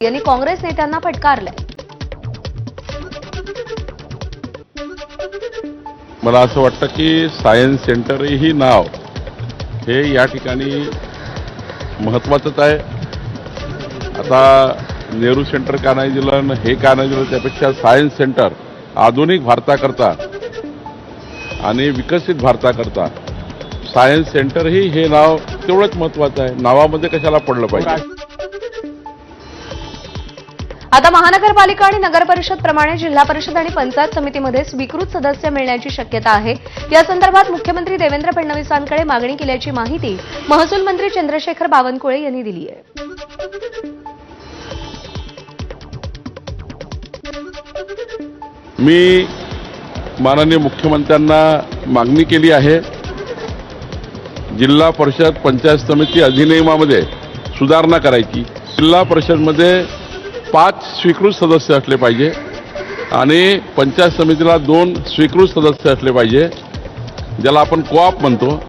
यांनी काँग्रेस नेत्यांना फटकारलंय। मला असं वाटतं की सायन्स सेंटर ही नाव हे या ठिकाणी महत्त्वाचंच आहे। आता नेहरू सेंटर का नाही दिलं, हे का नाही दिलं, त्यापेक्षा सायन्स सेंटर आधुनिक भारताकरता आणि विकसित भारताकरता सायन्स सेंटर ही हे नाव तेवढंच महत्त्वाचं आहे। नावामध्ये कशाला पडलं पाहिजे। आता महानगरपालिका आणि नगरपरिषद प्रमाणे जिल्हा परिषद आणि पंचायत समितीमध्ये स्वीकृत सदस्य मिळण्याची शक्यता आहे। या संदर्भात मुख्यमंत्री देवेंद्र फडणवीसांकडे मागणी केल्याची माहिती महसूल मंत्री चंद्रशेखर बावनकुळे यांनी दिली आहे। मी माननीय मुख्यमंत्र्यांना मागणी केली आहे, जिल्हा परिषद पंचायत समिती अधिनियमामध्ये सुधारणा करायची। जिल्हा परिषदमध्ये 5 स्वीकृत सदस्य असले पाहिजे आणि पंचायत समितीला 2 स्वीकृत सदस्य असले पाहिजे, ज्याला आपण कोऑप म्हणतो।